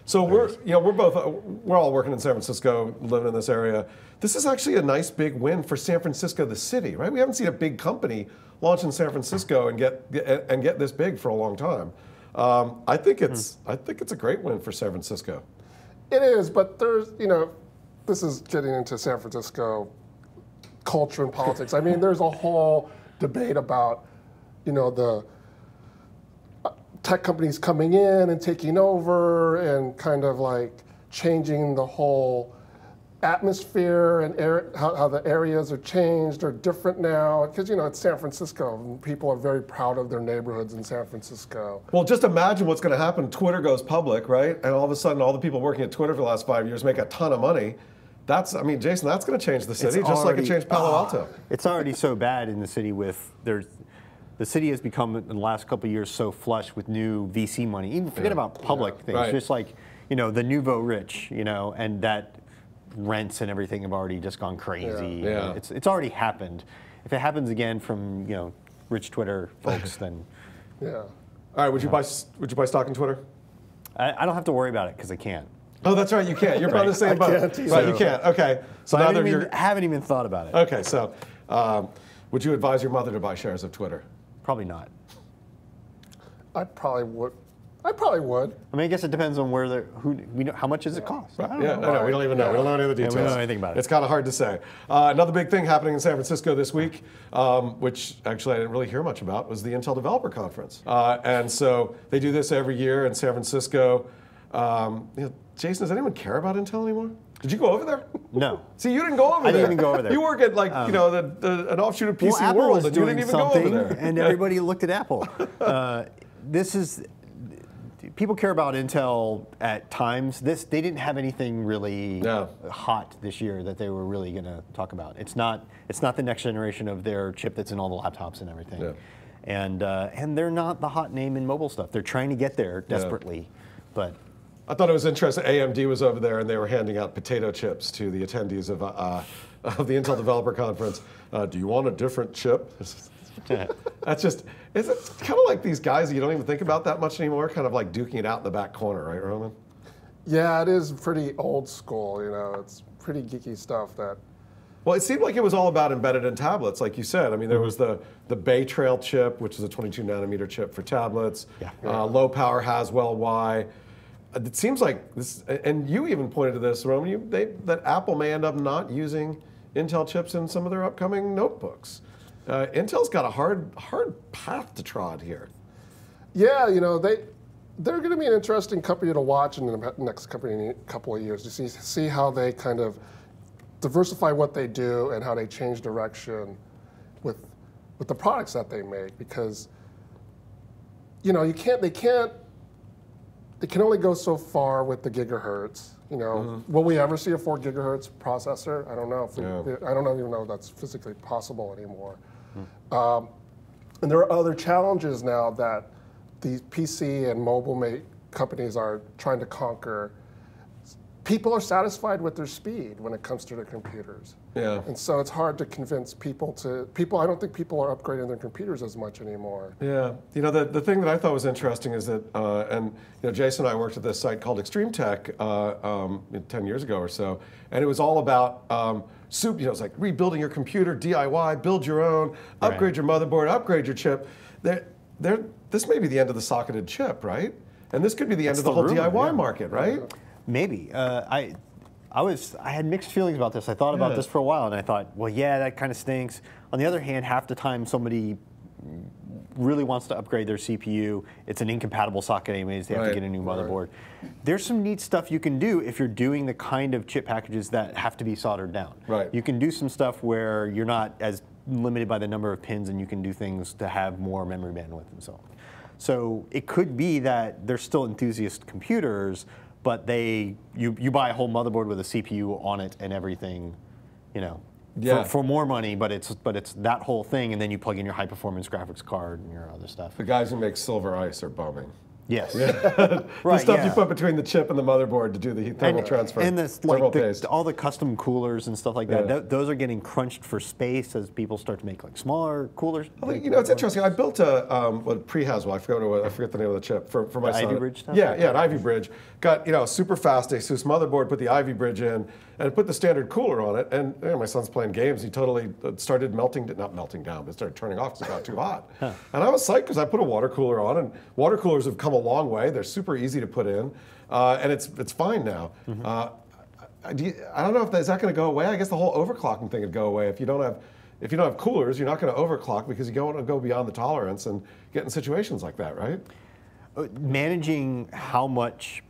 So we're all working in San Francisco, living in this area. This is actually a nice big win for San Francisco, the city, right? We haven't seen a big company launch in San Francisco and get this big for a long time. I think it's a great win for San Francisco. It is, but there's, this is getting into San Francisco culture and politics. I mean, there's a whole debate about, the tech companies coming in and taking over and kind of like changing the whole atmosphere and how the areas are changed or different now. Because, it's San Francisco. And people are very proud of their neighborhoods in San Francisco. Well, just imagine what's going to happen. Twitter goes public, right? And all of a sudden, all the people working at Twitter for the last 5 years make a ton of money. Jason, that's going to change the city, just like it changed Palo Alto. It's already so bad in the city the city has become, in the last couple of years, so flush with new VC money. Even forget about public things. Right. Just like, the nouveau rich, and that rents and everything have already just gone crazy. Yeah. It's already happened. If it happens again from, rich Twitter folks, then. Yeah. All right, would you buy stock in Twitter? I don't have to worry about it because I can't. Oh, that's right, you can't. You're probably the same boat. Right, you can't. Okay. So I now haven't even thought about it. Okay, so would you advise your mother to buy shares of Twitter? Probably not. I probably would. I mean, I guess it depends on how much does it cost? Right. We don't even know. We don't know any of the details. We don't know anything about it. It's kind of hard to say. Another big thing happening in San Francisco this week, which actually I didn't really hear much about, was the Intel Developer Conference. And so they do this every year in San Francisco. Jason, does anyone care about Intel anymore? Did you go over there? No. See, you didn't go over there. I didn't even go over there. You work at an offshoot of PC Apple World, was and you doing didn't even go over something, there. and everybody looked at Apple. People care about Intel at times. They didn't have anything really hot this year that they were really going to talk about. It's not the next generation of their chip that's in all the laptops and everything. Yeah. And they're not the hot name in mobile stuff. They're trying to get there desperately, but. I thought it was interesting. AMD was over there, and they were handing out potato chips to the attendees of the Intel Developer Conference. Do you want a different chip? It's kind of like these guys that you don't even think about that much anymore, kind of like duking it out in the back corner, right, Roman? Yeah, it is pretty old school. It's pretty geeky stuff that. Well, it seemed like it was all about embedded in tablets, like you said. I mean, there was the Bay Trail chip, which is a 22 nanometer chip for tablets. Low power Haswell Y. It seems like this, and you even pointed to this, Roman, that Apple may end up not using Intel chips in some of their upcoming notebooks. Intel's got a hard path to trod here. Yeah, they're going to be an interesting company to watch in the next couple of years to see how they kind of diversify what they do and how they change direction with the products that they make, because they can only go so far with the gigahertz. Will we ever see a 4 gigahertz processor? I don't know. I don't even know if that's physically possible anymore. And there are other challenges now that these PC and mobile companies are trying to conquer. People are satisfied with their speed when it comes to their computers. Yeah. And so it's hard to convince people I don't think people are upgrading their computers as much anymore. Yeah. The thing that I thought was interesting is that, Jason and I worked at this site called Extreme Tech 10 years ago or so, and it was all about it's like rebuilding your computer, DIY, build your own, upgrade your motherboard, upgrade your chip. This may be the end of the socketed chip, right? And this could be the end of the whole DIY market, right? Maybe. I had mixed feelings about this. I thought about this for a while, and I thought, well, yeah, that kind of stinks. On the other hand, half the time somebody really wants to upgrade their CPU, it's an incompatible socket anyways, they have to get a new motherboard. There's some neat stuff you can do if you're doing the kind of chip packages that have to be soldered down. Right. You can do some stuff where you're not as limited by the number of pins, and you can do things to have more memory bandwidth and so on. So it could be that they're still enthusiast computers, but you buy a whole motherboard with a CPU on it and everything, for more money, but it's that whole thing, and then you plug in your high performance graphics card and your other stuff. The guys who make Silver Ice are bumming. Yes. The stuff you put between the chip and the motherboard to do the thermal transfer. And all the custom coolers and stuff like that, those are getting crunched for space as people start to make smaller coolers. It's interesting. I built a pre-Haswell. I forget the name of the chip for my son. Ivy Bridge stuff? Yeah, an Ivy Bridge. Got super fast ASUS motherboard, put the Ivy Bridge in, and put the standard cooler on it. And my son's playing games. He totally started not melting down, but started turning off because it got too hot. And I was psyched because I put a water cooler on, and water coolers have come a long way. They're super easy to put in, and it's fine now. I don't know if is that going to go away. I guess the whole overclocking thing would go away if you don't have coolers. You're not going to overclock because you don't want to go beyond the tolerance and get in situations like that, right? Managing how much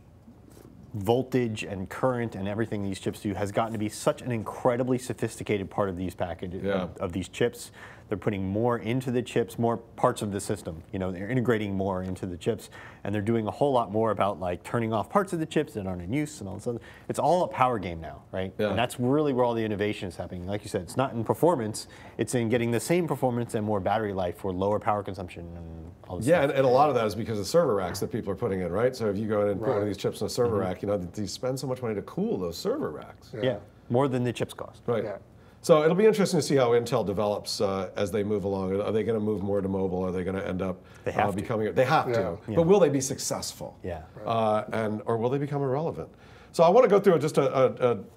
voltage and current and everything these chips do has gotten to be such an incredibly sophisticated part of these packages, of these chips. They're putting more into the chips, more parts of the system. They're integrating more into the chips, and they're doing a whole lot more about turning off parts of the chips that aren't in use and all this other. It's all a power game now, right? Yeah. And that's really where all the innovation is happening. Like you said, it's not in performance, it's in getting the same performance and more battery life for lower power consumption and all this stuff. And a lot of that is because of server racks that people are putting in, right? So if you go in and put one of these chips in a server rack, you spend so much money to cool those server racks. Yeah, more than the chips cost. Right. Yeah. So it'll be interesting to see how Intel develops as they move along. Are they going to move more to mobile? Are they going to end up becoming? They have to. Yeah. But will they be successful? Yeah. Or will they become irrelevant? So I want to go through just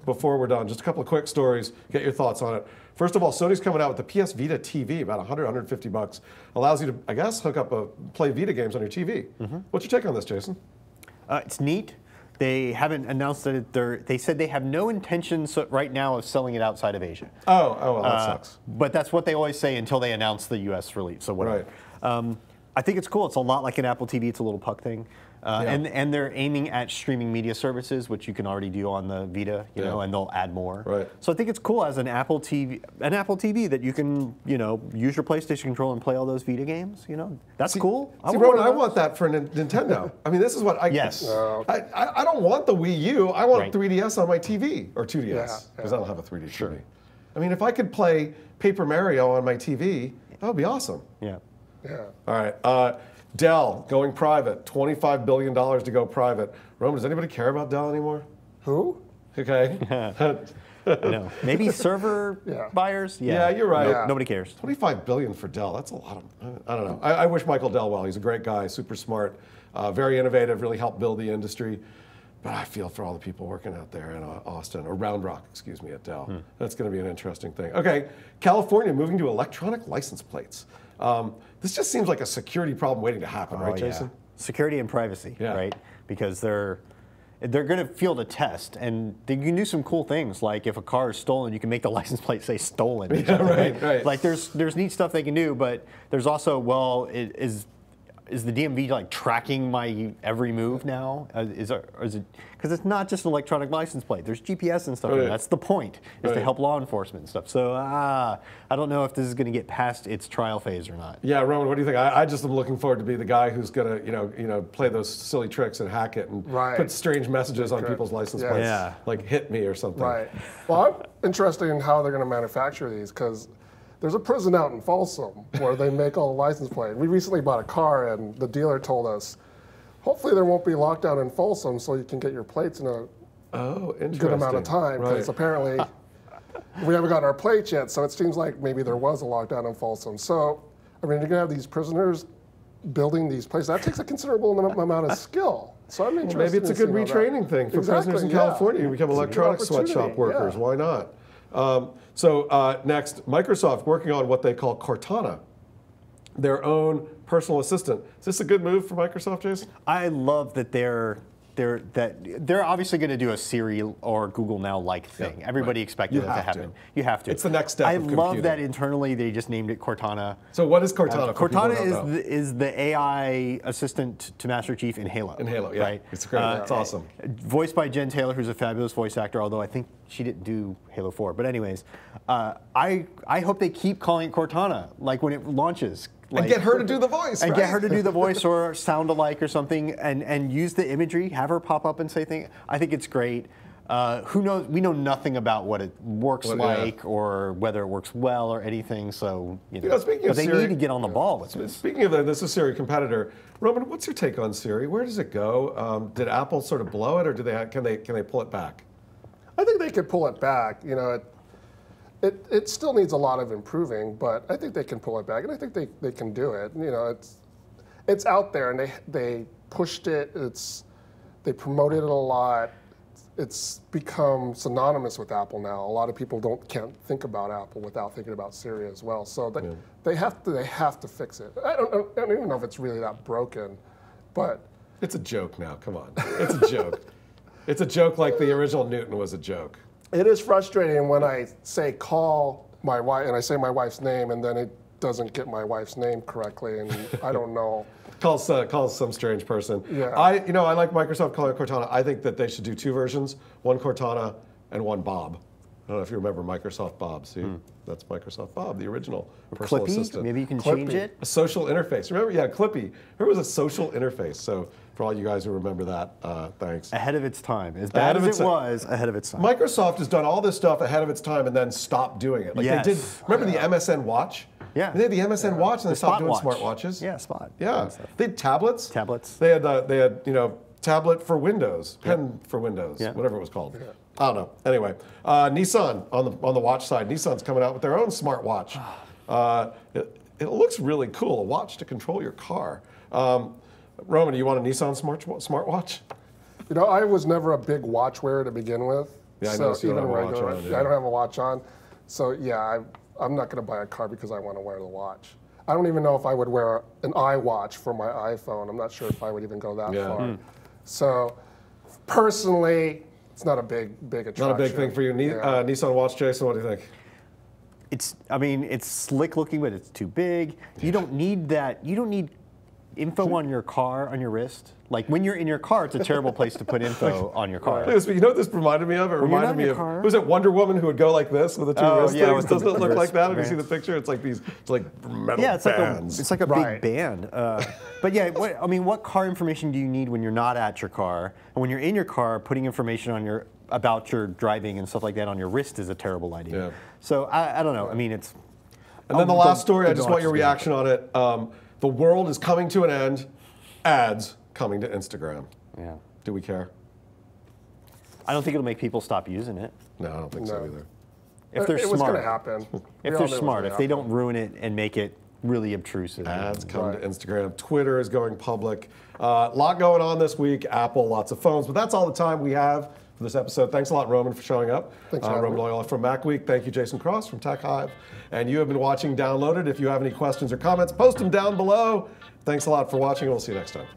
before we're done, just a couple of quick stories. Get your thoughts on it. First of all, Sony's coming out with the PS Vita TV, about $150. Allows you to, I guess, hook up play Vita games on your TV. What's your take on this, Jason? It's neat. They haven't announced that they said they have no intentions right now of selling it outside of Asia. Oh, well, that sucks. But that's what they always say until they announce the U.S. release. So whatever. Right. I think it's cool. It's a lot like an Apple TV. It's a little puck thing. And they're aiming at streaming media services, which you can already do on the Vita, and they'll add more. Right. So I think it's cool as an Apple TV that you can, use your PlayStation controller and play all those Vita games. That's cool. Roman, I want that for Nintendo. I mean, this is what I I don't want the Wii U. I want 3DS on my TV or 2DS because I don't have a 3D TV. I mean, if I could play Paper Mario on my TV, that would be awesome. Yeah. Yeah. All right. Dell going private, $25 billion to go private. Roman, does anybody care about Dell anymore? Who? Okay. No. Maybe server buyers? Yeah, you're right. No, nobody cares. $25 billion for Dell, that's a lot of, I don't know. I wish Michael Dell well. He's a great guy, super smart, very innovative, really helped build the industry. But I feel for all the people working out there in Austin, or Round Rock, excuse me, at Dell. That's going to be an interesting thing. Okay, California moving to electronic license plates. This just seems like a security problem waiting to happen, right, Jason? Security and privacy, right? Because they're going to field a test, and you can do some cool things. Like if a car is stolen, you can make the license plate say stolen. Yeah, right. Like there's neat stuff they can do, but there's also, well, is the DMV like tracking my every move now? Is it because it's not just an electronic license plate? There's GPS and stuff. Right. That's the point, is to help law enforcement and stuff. So I don't know if this is going to get past its trial phase or not. Yeah, Roman, what do you think? I just am looking forward to be the guy who's gonna play those silly tricks and hack it and put strange messages on people's license plates, like hit me or something. Right. Well, I'm interested in how they're going to manufacture these, because there's a prison out in Folsom where they make all the license plates. We recently bought a car, and the dealer told us, hopefully there won't be lockdown in Folsom, so you can get your plates in a good amount of time. Because apparently we haven't got our plates yet, so it seems like maybe there was a lockdown in Folsom. So, I mean, you're going to have these prisoners building these places. That takes a considerable amount of skill. So I'm interested. Maybe it's a good retraining thing for prisoners in California who become electronic sweatshop workers. Why not? Next, Microsoft working on what they call Cortana, their own personal assistant. Is this a good move for Microsoft, Jason? I love that they're obviously going to do a Siri or Google Now like thing. Everybody expected that to happen. You have to. It's the next step. I love that internally they just named it Cortana. So what is Cortana? Cortana is the AI assistant to Master Chief in Halo. In Halo, yeah. Right? It's great. It's awesome. Voiced by Jen Taylor, who's a fabulous voice actor, although I think she didn't do Halo 4. But anyways, I hope they keep calling it Cortana, like when it launches. And get her to do the voice, and get her to do the voice or sound alike or something, and use the imagery, have her pop up and say things. I think it's great. Who knows? We know nothing about what it works like or whether it works well or anything. So speaking of they Siri, need to get on the ball with this. Speaking of this is a Siri competitor. Roman, what's your take on Siri? Where does it go? Did Apple sort of blow it, or can they pull it back? I think they could pull it back. It still needs a lot of improving, but I think they can pull it back, and I think they can do it. It's out there, and they pushed it. They promoted it a lot. It's become synonymous with Apple now. A lot of people can't think about Apple without thinking about Siri as well. So they have to fix it. I don't even know if it's really that broken, but it's a joke now. Come on, it's a joke. It's a joke like the original Newton was a joke. It is frustrating when I say call my wife and I say my wife's name, and then it doesn't get my wife's name correctly, and I don't know. Calls some strange person. Yeah. I like Microsoft calling it Cortana. I think that they should do two versions: one Cortana and one Bob. I don't know if you remember Microsoft Bob. See, that's Microsoft Bob, the original personal assistant. Maybe you can change it. A social interface. Remember? Yeah, Clippy. There was a social interface. So for all you guys who remember that, thanks. Ahead of its time. As bad as it was, ahead of its time. Microsoft has done all this stuff ahead of its time and then stopped doing it. Like they did. Remember the MSN Watch? Yeah. They had the MSN Watch and they stopped doing smartwatches. Yeah, Spot. Yeah. They had tablets. Tablets. They had tablet for Windows, pen for Windows, whatever it was called. Yeah. I don't know. Anyway, Nissan on the watch side. Nissan's coming out with their own smartwatch. It looks really cool. A watch to control your car. Roman, do you want a Nissan smartwatch? I was never a big watch wearer to begin with. Yeah, I know. So even regular, I don't have a watch on. So yeah, I'm not going to buy a car because I want to wear the watch. I don't even know if I would wear an iWatch for my iPhone. I'm not sure if I would even go that far. So personally, it's not a big attraction. Not a big thing for you. Nissan watch, Jason, what do you think? It's slick looking, but it's too big. You don't need that. You don't need info on your car, on your wrist. Like when you're in your car, it's a terrible place to put info on your car. You know what this reminded me of? It reminded me of, was it Wonder Woman who would go like this with the two wrist things? Doesn't it look like that? Have you seen the picture? It's like these metal bands. It's like a big band. But yeah, what car information do you need when you're not at your car? And when you're in your car, putting information on about your driving and stuff like that on your wrist is a terrible idea. Yeah. So I don't know. I mean, it's. And then the last story, I just want your reaction on it. The world is coming to an end. Ads coming to Instagram. Yeah. Do we care? I don't think it'll make people stop using it. No, I don't think so either. If they're smart. It was going to happen. If they're smart, if they don't ruin it and make it really obtrusive. Ads come to Instagram. Twitter is going public. A lot going on this week. Apple, lots of phones. But that's all the time we have for this episode. Thanks a lot, Roman, for showing up. Thanks, Roman Loyola from Mac Week. Thank you, Jason Cross from Tech Hive. And you have been watching Downloaded. If you have any questions or comments, post them down below. Thanks a lot for watching, and we'll see you next time.